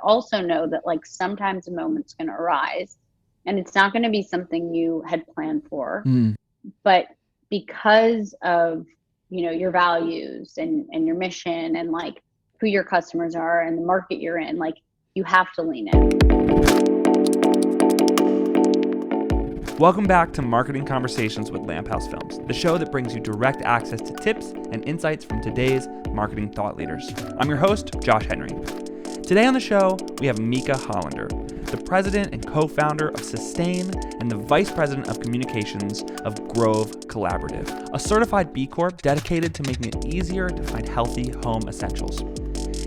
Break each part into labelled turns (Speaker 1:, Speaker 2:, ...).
Speaker 1: also know that like sometimes a moment's going to arise and it's not going to be something you had planned for, but because of, your values and your mission and like who your customers are and the market you're in, like you have to lean in.
Speaker 2: Welcome back to Marketing Conversations with Lamphouse Films, the show that brings you direct access to tips and insights from today's marketing thought leaders. I'm your host, Josh Henry. Today on the show, we have Meika Hollander, the president and co-founder of Sustain and the vice president of communications of Grove Collaborative, a certified B Corp dedicated to making it easier to find healthy home essentials.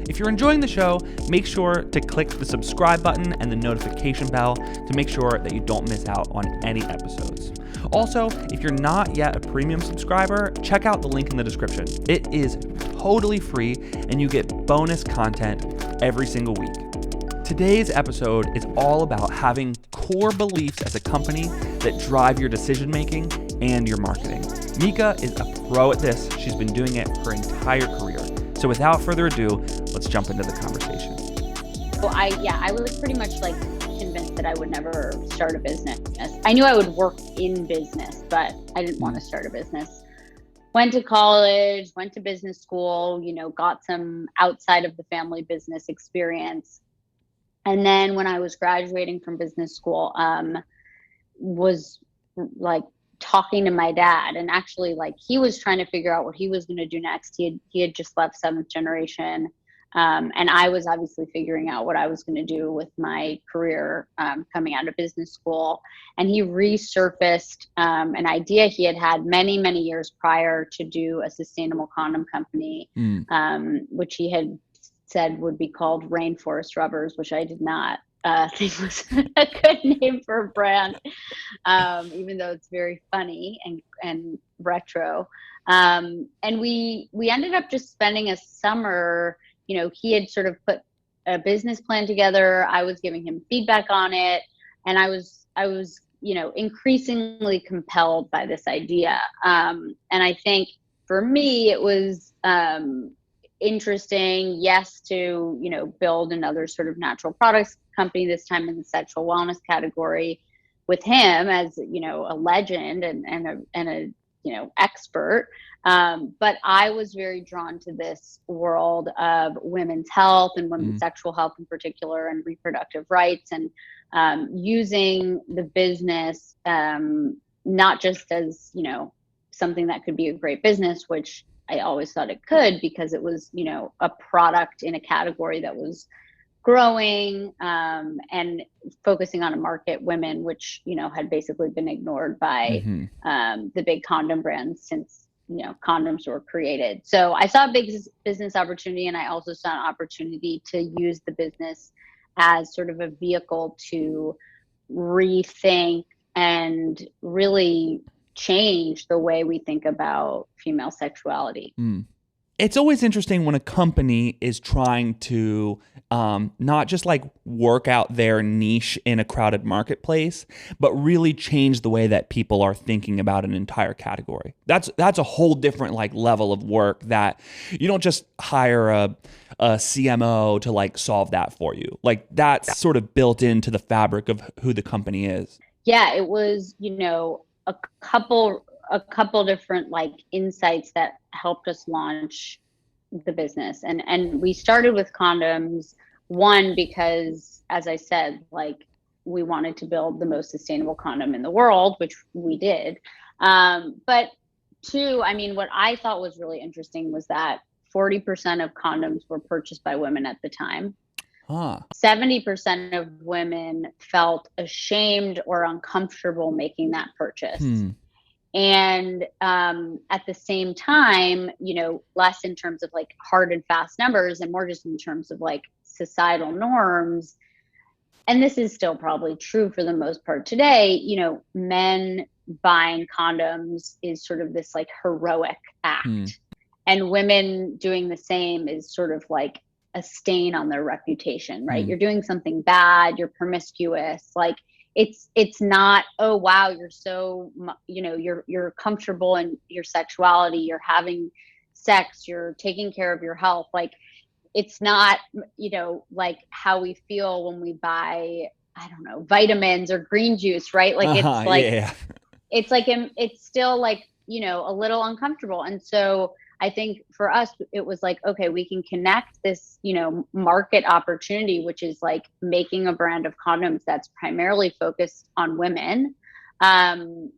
Speaker 2: If you're enjoying the show, make sure to click the subscribe button and the notification bell to make sure that you don't miss out on any episodes. Also, if you're not yet a premium subscriber, check out the link in the description. It is totally free and you get bonus content every single week. Today's episode is all about having core beliefs as a company that drive your decision making and your marketing. Mika is a pro at this. She's been doing it her entire career. So without further ado, let's jump into the conversation.
Speaker 1: So I was pretty much like convinced that I would never start a business. I knew I would work in business, but I didn't want to start a business. Went to college, went to business school, got some outside of the family business experience. And then when I was graduating from business school, was like talking to my dad, and actually like he was trying to figure out what he was going to do next. He had just left Seventh Generation, and I was obviously figuring out what I was going to do with my career coming out of business school. And he resurfaced an idea he had many years prior to do a sustainable condom company, which he had said would be called Rainforest Rubbers, which I did not think was a good name for a brand, even though it's very funny and retro. And we ended up just spending a summer, he had sort of put a business plan together. I was giving him feedback on it. And I was, increasingly compelled by this idea. And I think for me, it was, interesting, yes, to build another sort of natural products company, this time in the sexual wellness category, with him as a legend and a expert. But I was very drawn to this world of women's health and women's sexual health in particular, and reproductive rights, and using the business not just as something that could be a great business, which I always thought it could, because it was, a product in a category that was growing, and focusing on a market, women, which, had basically been ignored by the big condom brands since, condoms were created. So I saw a big business opportunity, and I also saw an opportunity to use the business as sort of a vehicle to rethink and really change the way we think about female sexuality.
Speaker 2: It's always interesting when a company is trying to not just like work out their niche in a crowded marketplace, but really change the way that people are thinking about an entire category. That's a whole different like level of work that you don't just hire a CMO to like solve that for you. Like that's sort of built into the fabric of who the company is.
Speaker 1: Yeah, it was, a couple different like insights that helped us launch the business. And we started with condoms, one, because as I said, like we wanted to build the most sustainable condom in the world, which we did. But two, I mean, what I thought was really interesting was that 40% of condoms were purchased by women at the time. 70% of women felt ashamed or uncomfortable making that purchase. And at the same time, less in terms of like hard and fast numbers and more just in terms of like societal norms. And this is still probably true for the most part today, men buying condoms is sort of this like heroic act. And women doing the same is sort of like a stain on their reputation, right? You're doing something bad, you're promiscuous, like it's not, oh wow, you're so you're comfortable in your sexuality, you're having sex, you're taking care of your health. Like it's not, like how we feel when we buy, I don't know, vitamins or green juice, right? Like it's like,
Speaker 2: Yeah.
Speaker 1: it's like, it's still like, a little uncomfortable. And so I think for us, it was like, okay, we can connect this, market opportunity, which is like making a brand of condoms that's primarily focused on women. And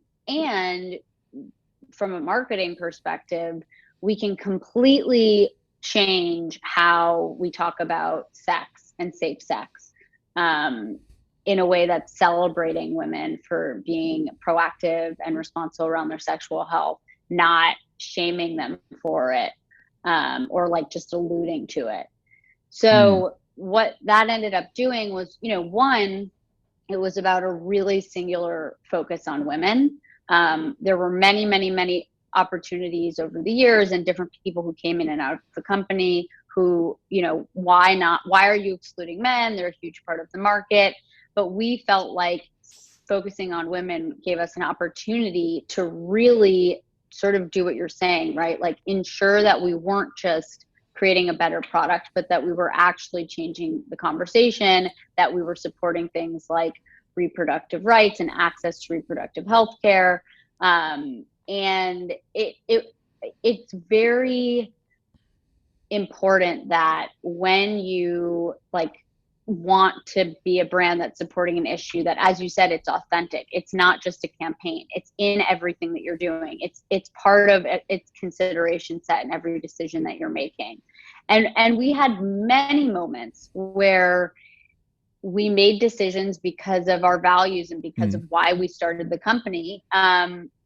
Speaker 1: from a marketing perspective, we can completely change how we talk about sex and safe sex, in a way that's celebrating women for being proactive and responsible around their sexual health, not shaming them for it, or like just alluding to it. So what that ended up doing was, one, it was about a really singular focus on women. There were many, many, many opportunities over the years and different people who came in and out of the company who, why are you excluding men? They're a huge part of the market. But we felt like focusing on women gave us an opportunity to really sort of do what you're saying, right? Like ensure that we weren't just creating a better product, but that we were actually changing the conversation, that we were supporting things like reproductive rights and access to reproductive health care. And it's very important that when you like want to be a brand that's supporting an issue, that, as you said, it's authentic. It's not just a campaign. It's in everything that you're doing. It's part of its consideration set in every decision that you're making. And we had many moments where we made decisions because of our values and because of why we started the company.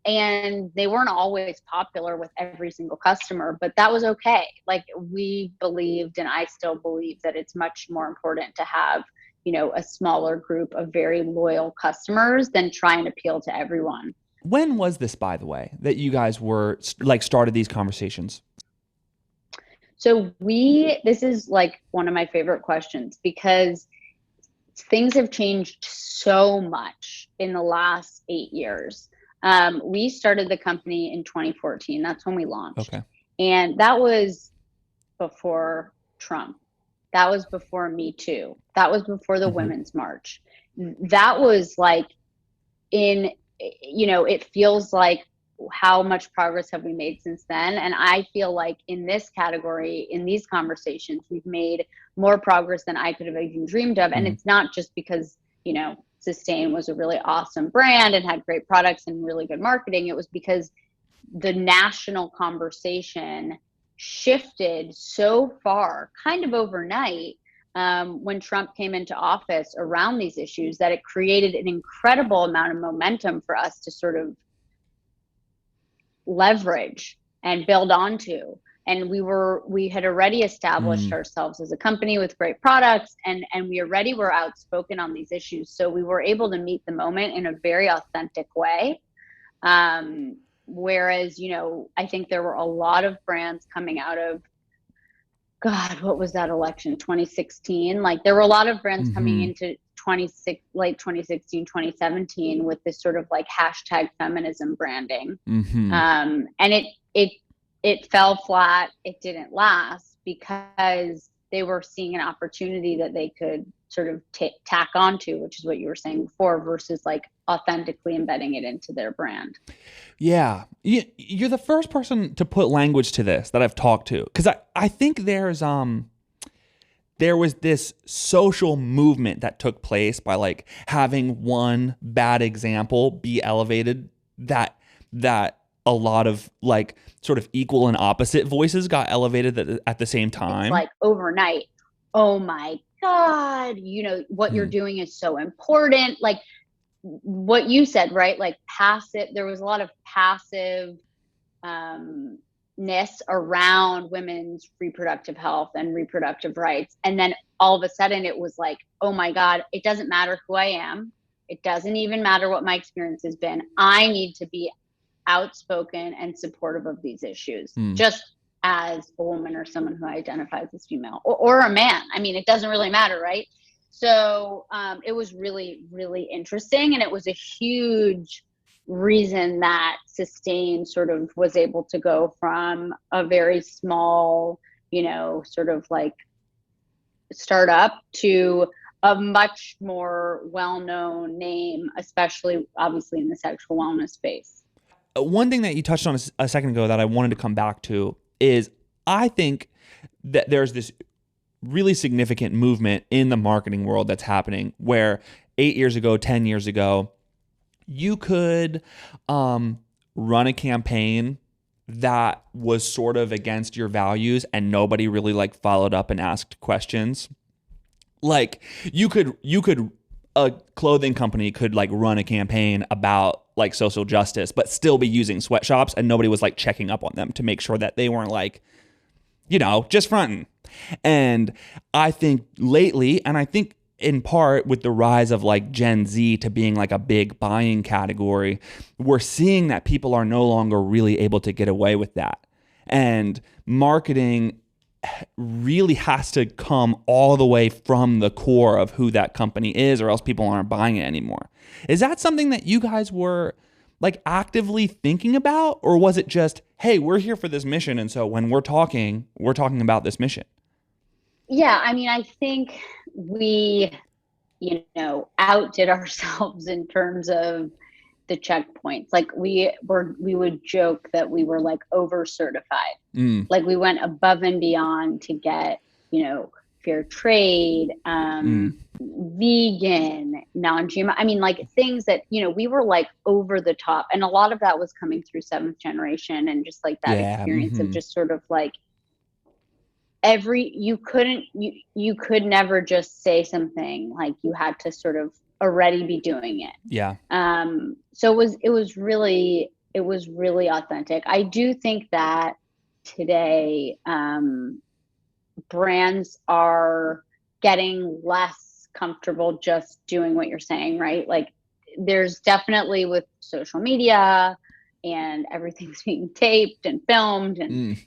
Speaker 1: And they weren't always popular with every single customer, but that was okay. Like we believed, and I still believe, that it's much more important to have, a smaller group of very loyal customers than try and appeal to everyone.
Speaker 2: When was this, by the way, that you guys were like started these conversations?
Speaker 1: So this is like one of my favorite questions because things have changed so much in the last 8 years. We started the company in 2014. That's when we launched.
Speaker 2: Okay.
Speaker 1: And that was before Trump. That was before Me Too. That was before the Women's March. That was like it feels like how much progress have we made since then? And I feel like in this category, in these conversations, we've made more progress than I could have even dreamed of. And it's not just because, Sustain was a really awesome brand and had great products and really good marketing. It was because the national conversation shifted so far, kind of overnight, when Trump came into office around these issues, that it created an incredible amount of momentum for us to sort of leverage and build onto. And we had already established ourselves as a company with great products, and we already were outspoken on these issues. So we were able to meet the moment in a very authentic way. Whereas, I think there were a lot of brands coming out of, God, what was that election? 2016. Like there were a lot of brands coming into late 2016, 2017 with this sort of like hashtag feminism branding. And it fell flat. It didn't last because they were seeing an opportunity that they could sort of tack onto, which is what you were saying before, versus like authentically embedding it into their brand.
Speaker 2: Yeah. You're the first person to put language to this that I've talked to. Because I think there was this social movement that took place by like having one bad example be elevated, that a lot of like sort of equal and opposite voices got elevated at the same time.
Speaker 1: It's like overnight. Oh my God, what you're doing is so important. Like what you said, right? Like passive, there was a lot of passive ness around women's reproductive health and reproductive rights. And then all of a sudden it was like, oh my God, it doesn't matter who I am. It doesn't even matter what my experience has been. I need to be outspoken and supportive of these issues, just as a woman or someone who identifies as female or a man. I mean, it doesn't really matter, right? So it was really, really interesting. And it was a huge reason that Sustain sort of was able to go from a very small, sort of like startup to a much more well-known name, especially obviously in the sexual wellness space.
Speaker 2: One thing that you touched on a second ago that I wanted to come back to is I think that there's this really significant movement in the marketing world that's happening where 8 years ago, 10 years ago, you could run a campaign that was sort of against your values and nobody really like followed up and asked questions. Like you could a clothing company could like run a campaign about like social justice but still be using sweatshops and nobody was like checking up on them to make sure that they weren't like, just fronting. And I think lately, and I think in part with the rise of like Gen Z to being like a big buying category, we're seeing that people are no longer really able to get away with that. And marketing really has to come all the way from the core of who that company is, or else people aren't buying it anymore. Is that something that you guys were like actively thinking about? Or was it just, hey, we're here for this mission, and so when we're talking about this mission?
Speaker 1: Yeah, I mean, I think we, outdid ourselves in terms of the checkpoints. Like we would joke that we were like over certified. Like we went above and beyond to get, fair trade, vegan, non-GMO. I mean, like things that, we were like over the top. And a lot of that was coming through seventh generation and just like that experience of just sort of like you could never just say something, like you had to sort of already be doing it.
Speaker 2: Yeah.
Speaker 1: So it was really authentic. I do think that today, brands are getting less comfortable just doing what you're saying, right? Like there's definitely, with social media and everything's being taped and filmed and,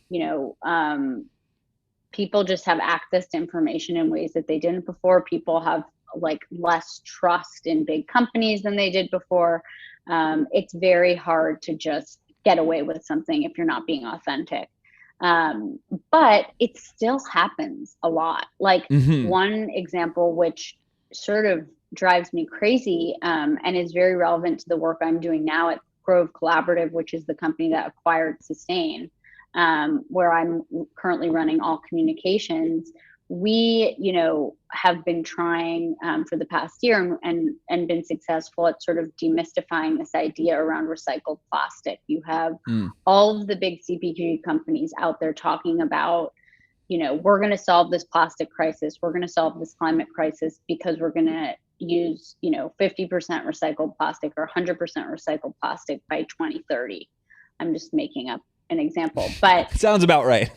Speaker 1: people just have access to information in ways that they didn't before. People have like less trust in big companies than they did before. It's very hard to just get away with something if you're not being authentic. But it still happens a lot. Like one example, which sort of drives me crazy, and is very relevant to the work I'm doing now at Grove Collaborative, which is the company that acquired Sustain, where I'm currently running all communications. We, have been trying for the past year and been successful at sort of demystifying this idea around recycled plastic. You have all of the big CPG companies out there talking about, we're going to solve this plastic crisis. We're going to solve this climate crisis because we're going to use, 50% recycled plastic or 100% recycled plastic by 2030. I'm just making up an example, but
Speaker 2: sounds about right.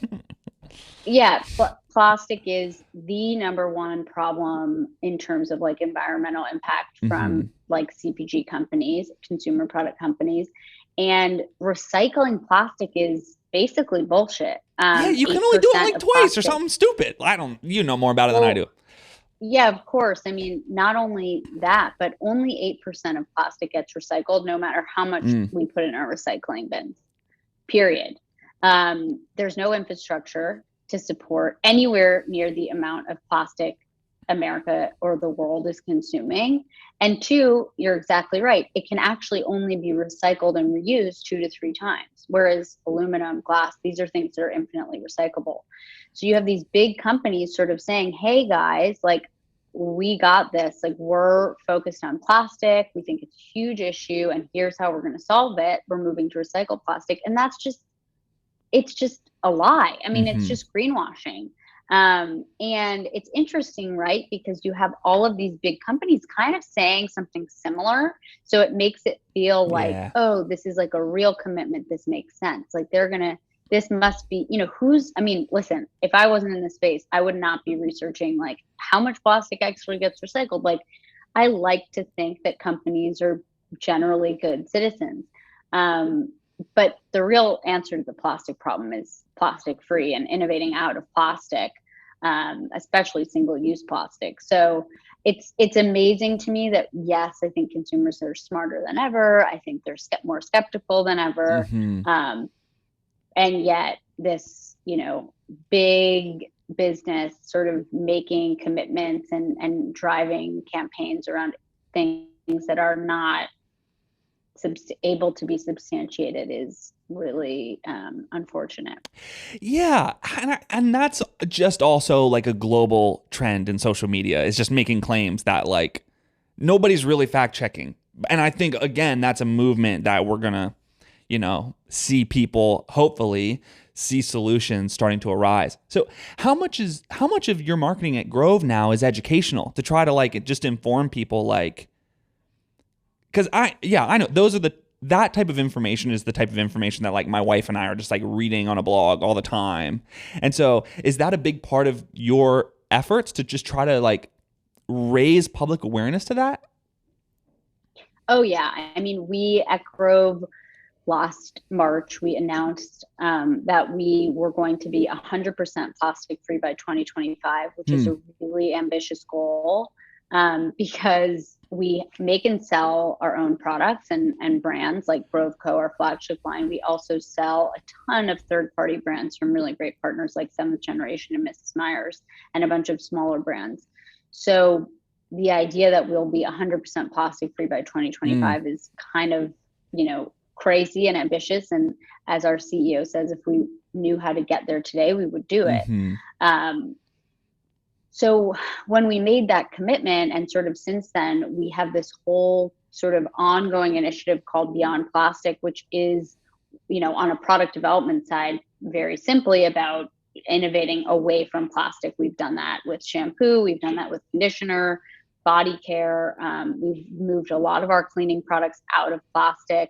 Speaker 1: Yeah, plastic is the number one problem in terms of like environmental impact from like CPG companies, consumer product companies, and recycling plastic is basically bullshit.
Speaker 2: Yeah, you can only do it like twice or something stupid. You know more about it than I do.
Speaker 1: Yeah, of course. I mean, not only that, but only 8% of plastic gets recycled, no matter how much we put in our recycling bins, period. There's no infrastructure to support anywhere near the amount of plastic America or the world is consuming. And two, you're exactly right. It can actually only be recycled and reused 2 to 3 times. Whereas aluminum, glass, these are things that are infinitely recyclable. So you have these big companies sort of saying, hey guys, like we got this, like we're focused on plastic. We think it's a huge issue and here's how we're going to solve it. We're moving to recycled plastic. And it's just a lie. I mean, it's just greenwashing. And it's interesting, right? Because you have all of these big companies kind of saying something similar. So it makes it feel like, oh, this is like a real commitment. This makes sense. Like this must be, listen, if I wasn't in this space, I would not be researching like how much plastic actually gets recycled. Like I like to think that companies are generally good citizens. But the real answer to the plastic problem is plastic free and innovating out of plastic, especially single-use plastic. So it's amazing to me that, yes, I think consumers are smarter than ever. I think they're more skeptical than ever. And yet this, big business sort of making commitments and driving campaigns around things that are not able to be substantiated is really unfortunate.
Speaker 2: Yeah, and that's just also like a global trend in social media, is just making claims that like nobody's really fact checking. And I think again that's a movement that we're gonna, see people hopefully see solutions starting to arise. So how much of your marketing at Grove now is educational to try to like just inform people, like, because I know that type of information is the type of information that like my wife and I are just like reading on a blog all the time. And so is that a big part of your efforts to just try to like raise public awareness to that?
Speaker 1: Oh yeah. I mean, we at Grove last March, we announced that we were going to be 100% plastic free by 2025, which is a really ambitious goal, because we make and sell our own products and brands like Grove Co., our flagship line. We also sell a ton of third-party brands from really great partners like Seventh Generation and Mrs. Meyer's, and a bunch of smaller brands. So the idea that we'll be 100% plastic free by 2025 is kind of, crazy and ambitious. And as our CEO says, if we knew how to get there today, we would do it. So when we made that commitment, and sort of since then, we have this whole sort of ongoing initiative called Beyond Plastic, which is, on a product development side, very simply about innovating away from plastic. We've done that with shampoo. We've done that with conditioner, body care. We've moved a lot of our cleaning products out of plastic,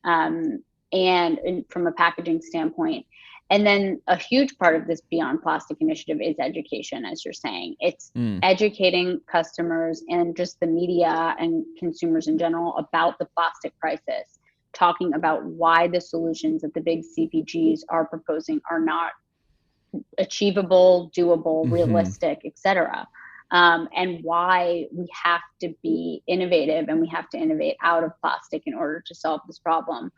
Speaker 1: and from a packaging standpoint. And then a huge part of this Beyond Plastic initiative is education, as you're saying. It's educating customers and just the media and consumers in general about the plastic crisis, talking about why the solutions that the big CPGs are proposing are not achievable, doable, realistic, et cetera. And why we have to be innovative, and we have to innovate out of plastic in order to solve this problem.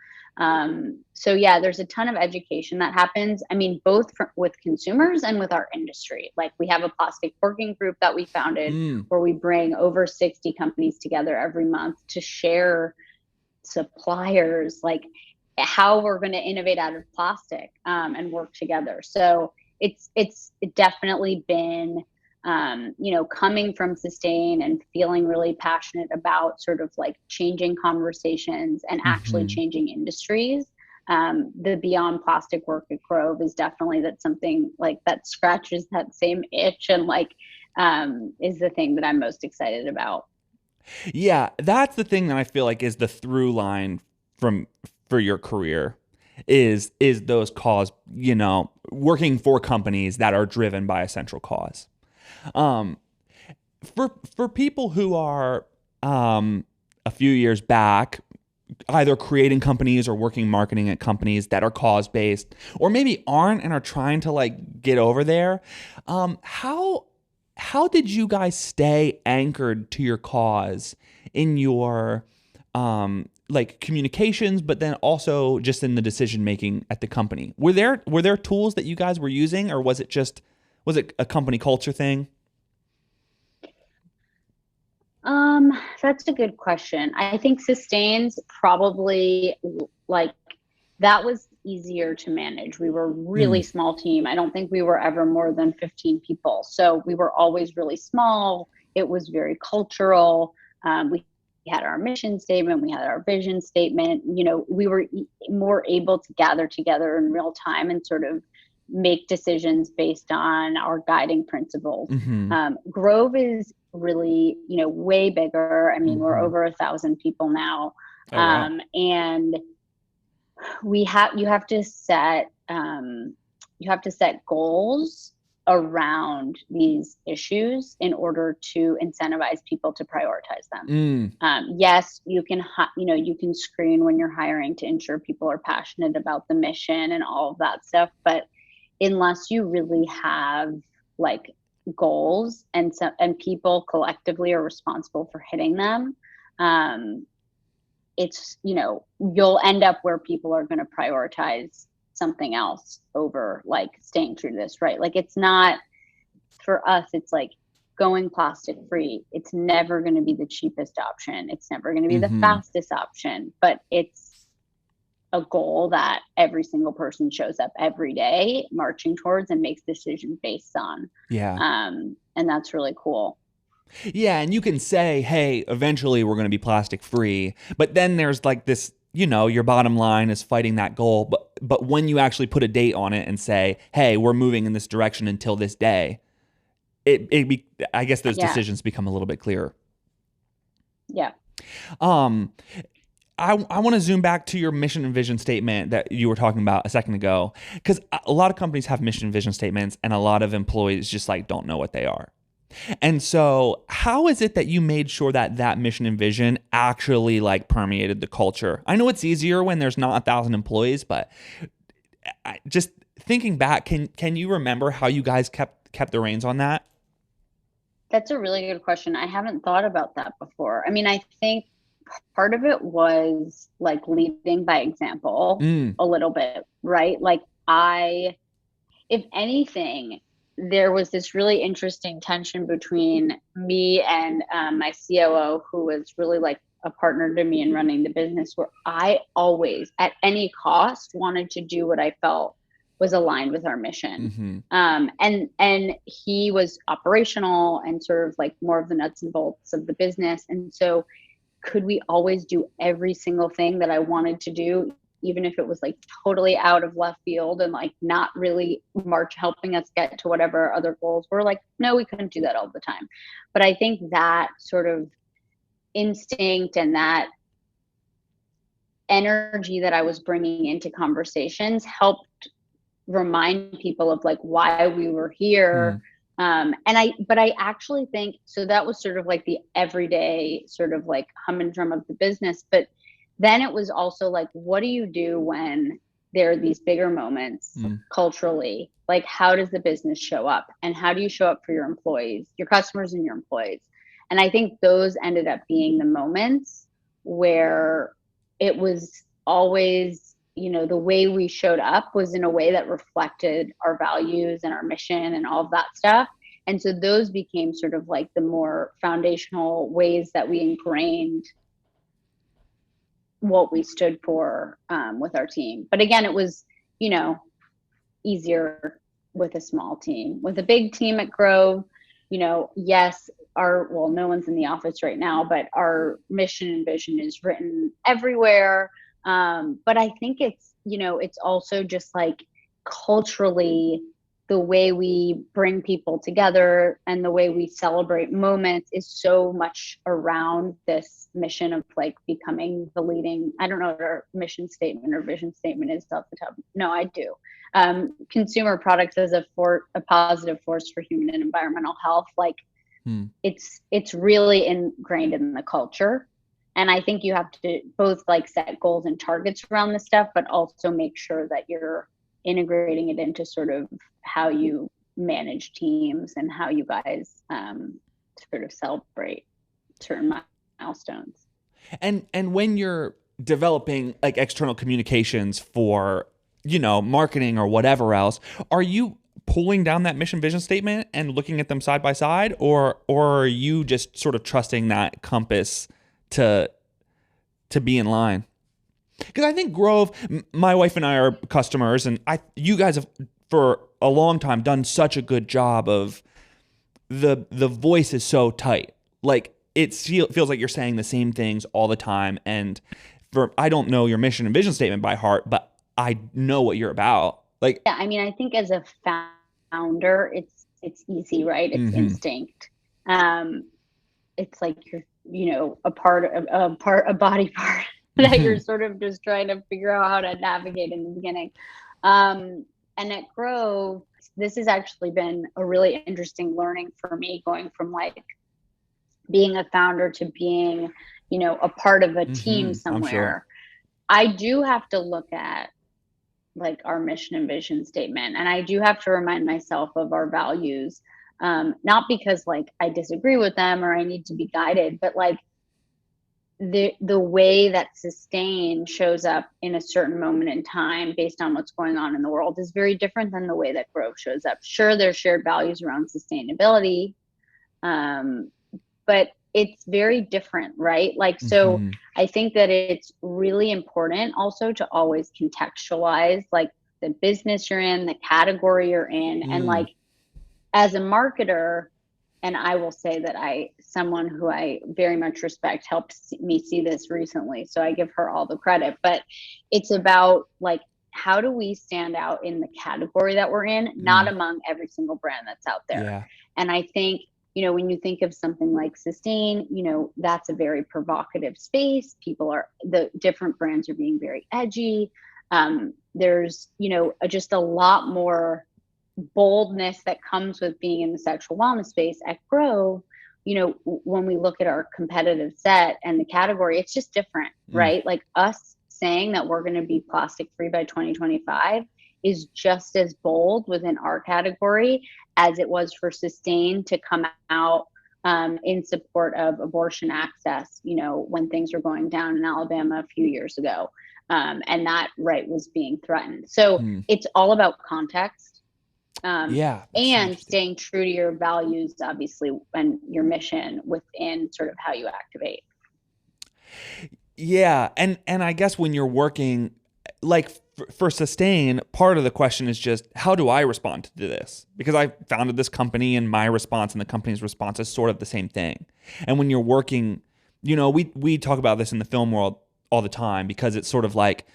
Speaker 1: So yeah, there's a ton of education that happens. I mean, both with consumers and with our industry. Like, we have a plastic working group that we founded where we bring over 60 companies together every month to share suppliers, like how we're going to innovate out of plastic, and work together. So it's definitely been, coming from Sustain and feeling really passionate about sort of like changing conversations and actually changing industries. The Beyond Plastic work at Grove is definitely something like that scratches that same itch, and like is the thing that I'm most excited about.
Speaker 2: Yeah, that's the thing that I feel like is the through line for your career is those working for companies that are driven by a central cause. For people who are a few years back either creating companies or working marketing at companies that are cause based, or maybe aren't and are trying to like get over there, how did you guys stay anchored to your cause in your like communications, but then also just in the decision making at the company? Were there tools that you guys were using, or was it a company culture thing?
Speaker 1: That's a good question. I think Sustain's probably like that was easier to manage. We were a really small team. I don't think we were ever more than 15 people. So we were always really small. It was very cultural. We had our mission statement. We had our vision statement. We were more able to gather together in real time and sort of make decisions based on our guiding principles. Grove is really, way bigger. I mean, we're over 1,000 people now.
Speaker 2: Oh, wow.
Speaker 1: And you have to set goals around these issues in order to incentivize people to prioritize them. Yes, you can screen when you're hiring to ensure people are passionate about the mission and all of that stuff. But unless you really have like goals and people collectively are responsible for hitting them, it's, you'll end up where people are going to prioritize something else over like staying true to this, right? Like it's not for us, it's like going plastic free. It's never going to be the cheapest option. It's never going to be the fastest option, but it's a goal that every single person shows up every day marching towards and makes decisions based on.
Speaker 2: Yeah.
Speaker 1: And that's really cool.
Speaker 2: Yeah, and you can say, hey, eventually we're going to be plastic free, but then there's like this, your bottom line is fighting that goal, but when you actually put a date on it and say, hey, we're moving in this direction until this day, I guess those decisions become a little bit clearer.
Speaker 1: Yeah.
Speaker 2: I want to zoom back to your mission and vision statement that you were talking about a second ago, because a lot of companies have mission and vision statements and a lot of employees just like don't know what they are. And so how is it that you made sure that mission and vision actually like permeated the culture? I know it's easier when there's not 1,000 employees, but just thinking back, can you remember how you guys kept the reins on that?
Speaker 1: That's a really good question. I haven't thought about that before. I mean, I think part of it was like leading by example a little bit, right? Like if anything, there was this really interesting tension between me and my COO, who was really like a partner to me in running the business, where I always, at any cost, wanted to do what I felt was aligned with our mission. And he was operational and sort of like more of the nuts and bolts of the business. And so could we always do every single thing that I wanted to do, even if it was like totally out of left field and like not really helping us get to whatever other goals were? Like, no, we couldn't do that all the time. But I think that sort of instinct and that energy that I was bringing into conversations helped remind people of like why we were here. But I actually think, so that was sort of like the everyday sort of like hum and drum of the business. But then it was also like, what do you do when there are these bigger moments culturally? Like, how does the business show up, and how do you show up for your employees, your customers and your employees? And I think those ended up being the moments where it was always, the way we showed up was in a way that reflected our values and our mission and all of that stuff. And so those became sort of like the more foundational ways that we ingrained what we stood for with our team. But again, it was, easier with a small team. With a big team at Grove, yes, no one's in the office right now, but our mission and vision is written everywhere. But I think it's, it's also just like culturally, the way we bring people together and the way we celebrate moments is so much around this mission of like becoming the leading, I don't know what our mission statement or vision statement is off the top. No, I do. Consumer products as a positive force for human and environmental health. Like it's really ingrained in the culture. And I think you have to both like set goals and targets around this stuff, but also make sure that you're integrating it into sort of how you manage teams and how you guys sort of celebrate certain milestones.
Speaker 2: And when you're developing like external communications for, marketing or whatever else, are you pulling down that mission vision statement and looking at them side by side, or are you just sort of trusting that compass to be in line? Because I think Grove, my wife and I are customers, and you guys have for a long time done such a good job of the voice is so tight. Like it feels like you're saying the same things all the time. And I don't know your mission and vision statement by heart, but I know what you're about. Like,
Speaker 1: yeah, I mean, I think as a founder, it's easy, right? It's instinct. It's like you're, a body part that you're sort of just trying to figure out how to navigate in the beginning. And at Grove, this has actually been a really interesting learning for me, going from like being a founder to being, a part of a team somewhere. Sure. I do have to look at like our mission and vision statement, and I do have to remind myself of our values, not because like I disagree with them or I need to be guided, but like the way that sustain shows up in a certain moment in time based on what's going on in the world is very different than the way that growth shows up. Sure, there's shared values around sustainability, but it's very different, right? Like, so I think that it's really important also to always contextualize like the business you're in, the category you're in, and like as a marketer, and I will say that someone who I very much respect helped me see this recently, so I give her all the credit, but it's about like, how do we stand out in the category that we're in, not among every single brand that's out there.
Speaker 2: Yeah.
Speaker 1: And I think, you know, when you think of something like sustain, you know, that's a very provocative space. The different brands are being very edgy. There's, you know, just a lot more boldness that comes with being in the sexual wellness space. At Grove, you know, when we look at our competitive set and the category, it's just different, right? Like us saying that we're going to be plastic free by 2025 is just as bold within our category as it was for Sustain to come out in support of abortion access, you know, when things were going down in Alabama a few years ago. And that right was being threatened. So it's all about context. And staying true to your values, obviously, and your mission within sort of how you activate.
Speaker 2: Yeah. And I guess when you're working, like for Sustain, part of the question is just, how do I respond to this? Because I founded this company and my response and the company's response is sort of the same thing. And when you're working, you know, we talk about this in the film world all the time because it's sort of like,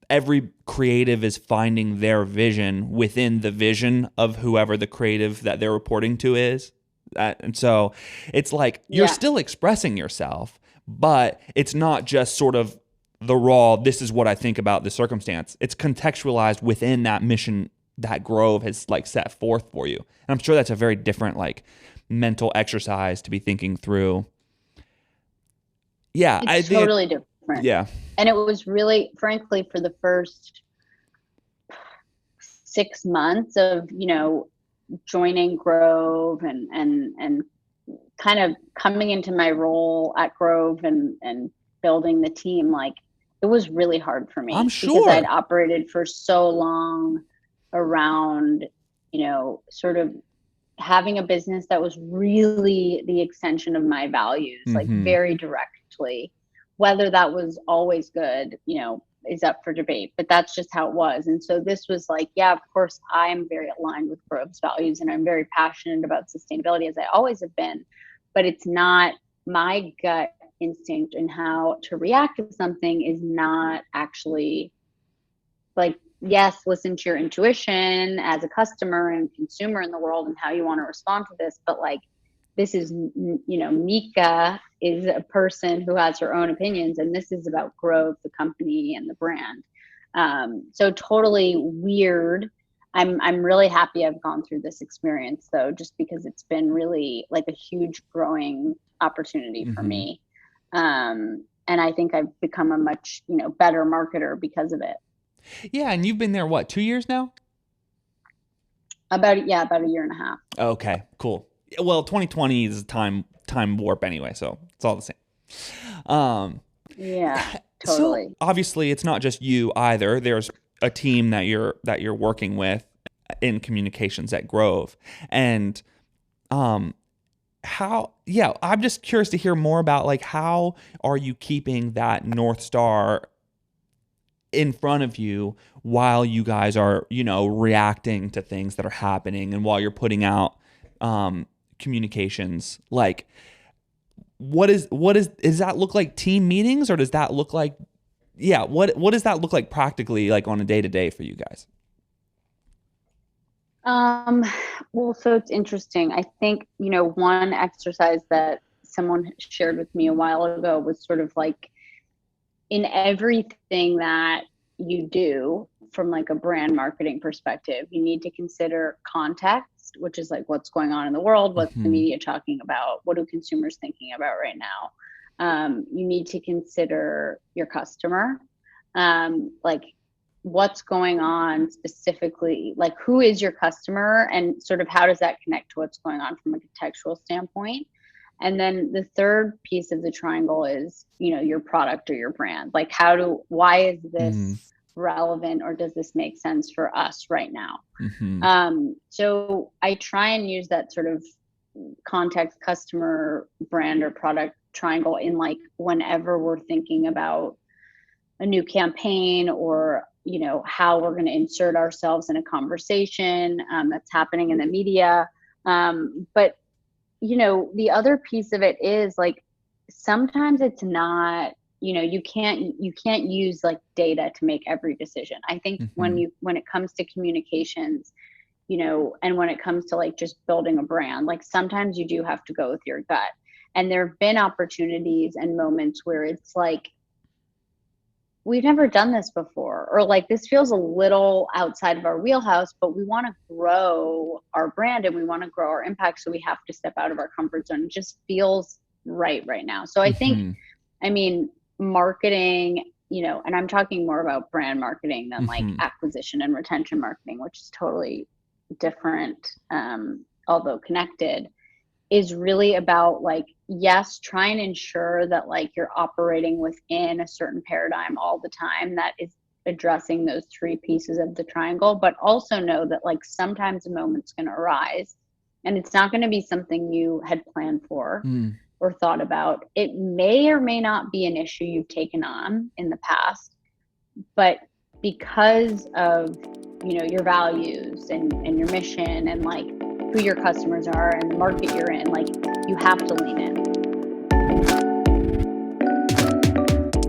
Speaker 2: every creative is finding their vision within the vision of whoever the creative that they're reporting to is. And so it's like you're still expressing yourself, but it's not just sort of the raw, this is what I think about the circumstance. It's contextualized within that mission that Grove has like set forth for you. And I'm sure that's a very different like mental exercise to be thinking through. Yeah.
Speaker 1: It's totally different.
Speaker 2: Yeah.
Speaker 1: And it was really, frankly, for the first 6 months of, you know, joining Grove and kind of coming into my role at Grove and building the team, like it was really hard for me.
Speaker 2: I'm sure.
Speaker 1: Because I'd operated for so long around, you know, sort of having a business that was really the extension of my values, like very directly. Whether that was always good, you know, is up for debate, but that's just how it was. And so this was like, yeah, of course, I am very aligned with Grove's values and I'm very passionate about sustainability as I always have been, but it's not my gut instinct and how to react to something is not actually like, yes, listen to your intuition as a customer and consumer in the world and how you want to respond to this, but like, this is, you know, Mika is a person who has her own opinions, and this is about Grove, the company and the brand. So totally weird. I'm really happy I've gone through this experience though, just because it's been really like a huge growing opportunity for me. And I think I've become a much, you know, better marketer because of it.
Speaker 2: Yeah. And you've been there, what, 2 years now?
Speaker 1: About a year and a half.
Speaker 2: Okay, cool. Well, 2020 is time warp anyway, so it's all the same.
Speaker 1: Yeah, totally.
Speaker 2: So obviously, it's not just you either. There's a team that you're working with in communications at Grove, and I'm just curious to hear more about like how are you keeping that North Star in front of you while you guys are, you know, reacting to things that are happening and while you're putting out communications. Like what does that look like, team meetings, or does that look like what does that look like practically, like on a day-to-day for you guys?
Speaker 1: Well, so it's interesting. I think, you know, one exercise that someone shared with me a while ago was sort of like, in everything that you do from like a brand marketing perspective, you need to consider context, which is like what's going on in the world, what's the media talking about, what are consumers thinking about right now. You need to consider your customer, like what's going on specifically, like who is your customer and sort of how does that connect to what's going on from a contextual standpoint. And then the third piece of the triangle is, your product or your brand. Like why is this relevant, or does this make sense for us right now? So I try and use that sort of context, customer, brand, or product triangle in like whenever we're thinking about a new campaign, or how we're going to insert ourselves in a conversation that's happening in the media. But the other piece of it is like sometimes it's not, you can't use like data to make every decision. I think when it comes to communications, and when it comes to like just building a brand, like sometimes you do have to go with your gut. And there have been opportunities and moments where it's like, we've never done this before, or like this feels a little outside of our wheelhouse, but we want to grow our brand and we want to grow our impact. So we have to step out of our comfort zone. It just feels right now. So I think, marketing, and I'm talking more about brand marketing than like acquisition and retention marketing, which is totally different, although connected, is really about like, yes, try and ensure that like you're operating within a certain paradigm all the time that is addressing those three pieces of the triangle, but also know that like sometimes a moment's going to arise and it's not going to be something you had planned for or thought about. It may or may not be an issue you've taken on in the past, but because of your values and your mission and like who your customers are and the market you're in, like you have to lean in.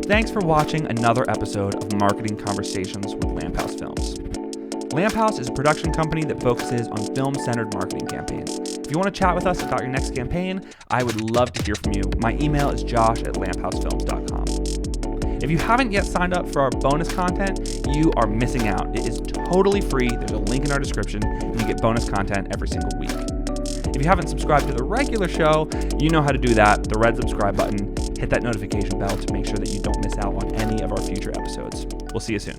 Speaker 2: Thanks for watching another episode of Marketing Conversations with Lamphouse Films. Lamphouse is a production company that focuses on film-centered marketing campaigns. If you want to chat with us about your next campaign, I would love to hear from you. My email is josh@lamphousefilms.com. If you haven't yet signed up for our bonus content, you are missing out. It is totally free. There's a link in our description, and you get bonus content every single week. If you haven't subscribed to the regular show, you know how to do that. The red subscribe button. Hit that notification bell to make sure that you don't miss out on any of our future episodes. We'll see you soon.